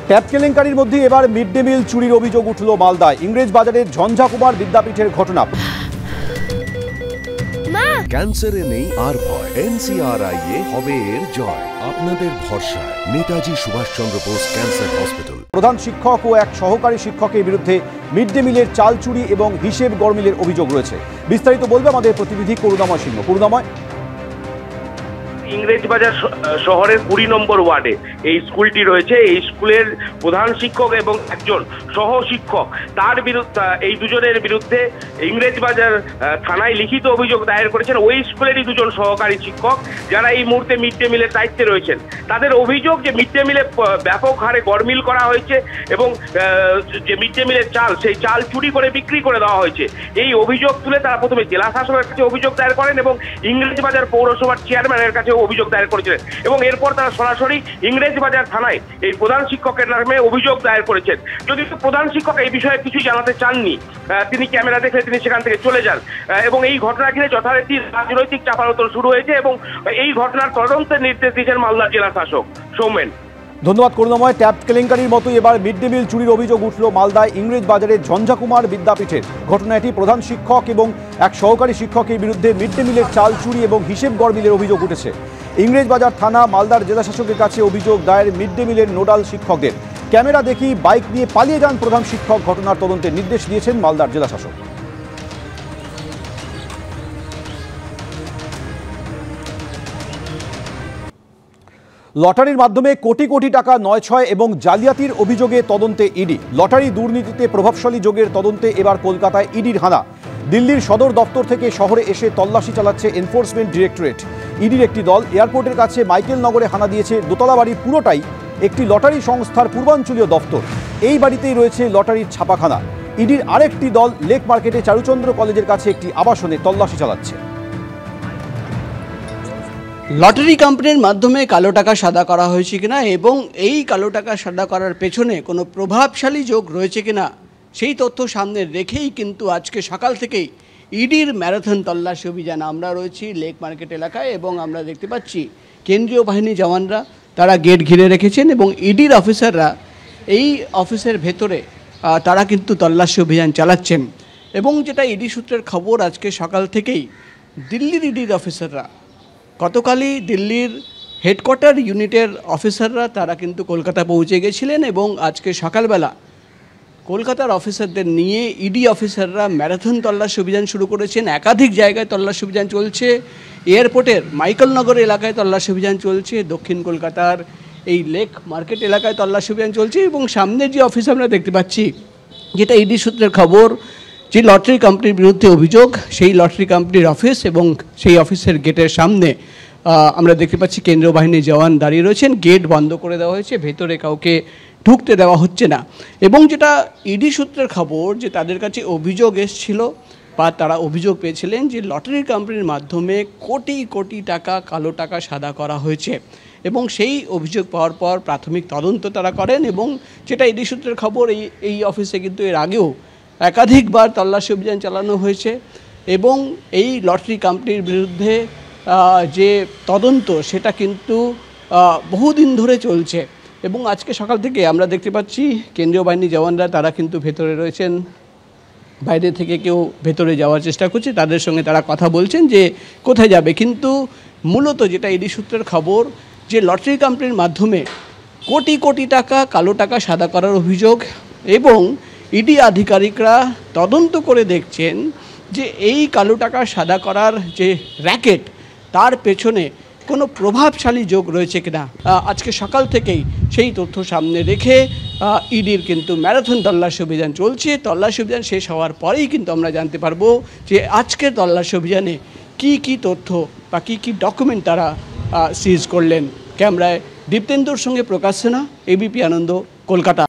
Tab কেলেঙ্কারির মধ্যে এবার মিড ডে মিল চুরির অভিযোগ উঠল মালদায়। ইংরেজ বাজারের ঝঞ্ঝাকুমার বিদ্যাপীঠের ঘটনা। ক্যান্সারে নেই আর ভয়, NCRI হবে এর জয়। আপনাদের ভরসা নেতাজি সুভাষচন্দ্র বোস ক্যান্সার হসপিটাল। প্রধান শিক্ষক ও এক সহকারী শিক্ষকের বিরুদ্ধে মিড ডে মিলের চাল চুরি এবং হিসেব গরমিলের অভিযোগ রয়েছে। বিস্তারিত বলবে আমাদের প্রতিনিধি করুণাময় সিংহ। করুণাময়, ইংরেজবাজার শহরের 20 নম্বর ওয়ার্ডে এই স্কুলটি রয়েছে। এই স্কুলের প্রধান শিক্ষক এবং একজন সহ শিক্ষক, তার বিরুদ্ধে এই দুজনের বিরুদ্ধে ইংরেজবাজার থানায় লিখিত অভিযোগ দায়ের করেছেন ওই স্কুলেরই দুজন সহকারী শিক্ষক, যারা এই মুহূর্তে মিড ডে মিলের দায়িত্বে রয়েছেন। তাদের অভিযোগ যে মিড ডে মিলে ব্যাপক হারে গরমিল করা হয়েছে এবং যে মিড ডে মিলের চাল, সেই চাল চুরি করে বিক্রি করে দেওয়া হয়েছে। এই অভিযোগ তুলে তারা প্রথমে জেলা শাসকের কাছে অভিযোগ দায়ের করেন এবং ইংরেজবাজার পৌরসভার চেয়ারম্যানের কাছে অভিযোগ দায়ের করেছিলেন এবং এরপর তারা সরাসরি ইংরেজবাজার থানায় এই প্রধান শিক্ষকের নামে অভিযোগ দায়ের করেছেন। যদিও প্রধান শিক্ষক এই বিষয়ে কিছুই জানাতে চাননি, তিনি ক্যামেরা দেখে তিনি সেখান থেকে চলে যান এবং এই ঘটনা ঘিরে যথারীতি রাজনৈতিক চাপানোতর শুরু হয়েছে এবং এই ঘটনার তদন্তের নির্দেশ দিয়েছেন মালদার জেলা শাসক সৌমেন। ধন্যবাদ করুণাময়। ট্যাব কেলেঙ্কারির মতোই এবার মিড ডে মিল চুরির অভিযোগ উঠল মালদায় ইংরেজ বাজারের ঝঞ্ঝাকুমার বিদ্যাপীঠের। ঘটনাটি প্রধান শিক্ষক এবং এক সহকারী শিক্ষকের বিরুদ্ধে মিড ডে মিলের চাল চুরি এবং হিসেব গরমিলের অভিযোগ উঠেছে। ইংরেজবাজার থানা মালদার জেলা শাসকের কাছে অভিযোগ দায়ের মিড ডে মিলের নোডাল শিক্ষকদের। ক্যামেরা দেখি বাইক নিয়ে পালিয়ে যান প্রধান শিক্ষক। ঘটনার তদন্তের নির্দেশ দিয়েছেন মালদার জেলা শাসক। লটারির মাধ্যমে কোটি কোটি টাকা নয়-ছয় এবং জালিয়াতির অভিযোগে তদন্তে ইডি। লটারি দুর্নীতিতে প্রভাবশালী যোগের তদন্তে এবার কলকাতায় ইডির হানা। দিল্লির সদর দপ্তর থেকে শহরে এসে তল্লাশি চালাচ্ছে এনফোর্সমেন্ট ডিরেক্টরেট। ইডির একটি দল এয়ারপোর্টের কাছে মাইকেল নগরে হানা দিয়েছে। দোতলা বাড়ি পুরোটাই একটি লটারি সংস্থার পূর্বাঞ্চলীয় দপ্তর। এই বাড়িতেই রয়েছে লটারির ছাপাখানা। ইডির আরেকটি দল লেক মার্কেটে চারুচন্দ্র কলেজের কাছে একটি আবাসনে তল্লাশি চালাচ্ছে। লটারি কোম্পানির মাধ্যমে কালো টাকা সাদা করা হয়েছে কিনা এবং এই কালো টাকা সাদা করার পেছনে কোনো প্রভাবশালী যোগ রয়েছে কিনা সেই তথ্য সামনে রেখেই কিন্তু আজকে সকাল থেকেই ইডির ম্যারাথন তল্লাশি অভিযান। আমরা রয়েছি লেক মার্কেট এলাকায় এবং আমরা দেখতে পাচ্ছি কেন্দ্রীয় বাহিনী জওয়ানরা তারা গেট ঘিরে রেখেছেন এবং ইডির অফিসাররা এই অফিসের ভেতরে তারা কিন্তু তল্লাশি অভিযান চালাচ্ছেন। এবং যেটা ইডি সূত্রের খবর, আজকে সকাল থেকেই দিল্লির ইডির অফিসাররা, গতকালই দিল্লির হেডকোয়ার্টার ইউনিটের অফিসাররা তারা কিন্তু কলকাতা পৌঁছে গেছিলেন এবং আজকে সকালবেলা কলকাতার অফিসারদের নিয়ে ইডি অফিসাররা ম্যারাথন তল্লাশি অভিযান শুরু করেছেন। একাধিক জায়গায় তল্লাশি অভিযান চলছে। এয়ারপোর্টের মাইকেলনগর এলাকায় তল্লাশি অভিযান চলছে, দক্ষিণ কলকাতার এই লেক মার্কেট এলাকায় তল্লাশি অভিযান চলছে এবং সামনে যে অফিস আমরা দেখতে পাচ্ছি, যেটা ইডি সূত্রের খবর, যে লটারি কোম্পানির বিরুদ্ধে অভিযোগ, সেই লটারি কোম্পানির অফিস এবং সেই অফিসের গেটের সামনে আমরা দেখতে পাচ্ছি কেন্দ্রীয় বাহিনীর জওয়ান দাঁড়িয়ে রয়েছেন। গেট বন্ধ করে দেওয়া হয়েছে, ভেতরে কাউকে ঢুকতে দেওয়া হচ্ছে না। এবং যেটা ইডি সূত্রের খবর, যে তাদের কাছে অভিযোগ এসেছিল বা তারা অভিযোগ পেয়েছিলেন যে লটারি কোম্পানির মাধ্যমে কোটি কোটি টাকা কালো টাকা সাদা করা হয়েছে এবং সেই অভিযোগ পাওয়ার পর প্রাথমিক তদন্ত তারা করেন। এবং যেটা ইডি সূত্রের খবর, এই অফিসে কিন্তু এর আগেও একাধিকবার তল্লাশি অভিযান চালানো হয়েছে এবং এই লটারি কোম্পানির বিরুদ্ধে যে তদন্ত সেটা কিন্তু বহুদিন ধরে চলছে। এবং আজকে সকাল থেকে আমরা দেখতে পাচ্ছি কেন্দ্রীয় বাহিনী জওয়ানরা তারা কিন্তু ভেতরে রয়েছেন, বাইরে থেকে কেউ ভেতরে যাওয়ার চেষ্টা করছে, তাদের সঙ্গে তারা কথা বলছেন যে কোথায় যাবে। কিন্তু মূলত যেটা ইডি সূত্রের খবর, যে লটারি কোম্পানির মাধ্যমে কোটি কোটি টাকা কালো টাকা সাদা করার অভিযোগ এবং ইডি আধিকারিকরা তদন্ত করে দেখছেন যে এই কালো টাকা সাদা করার যে র্যাকেট, তার পেছনে কোনো প্রভাবশালী যোগ রয়েছে কিনা। আজকে সকাল থেকেই সেই তথ্য সামনে রেখে ইডির কিন্তু ম্যারাথন তল্লাশি অভিযান চলছে। তল্লাশি অভিযান শেষ হওয়ার পরেই কিন্তু আমরা জানতে পারবো যে আজকের তল্লাশি অভিযানে কি কি তথ্য বা কি কি ডকুমেন্ট তারা সিজ করলেন। ক্যামেরায় দীপ্তেন্দুর সঙ্গে প্রকাশ সেনা, এবিপি আনন্দ, কলকাতা।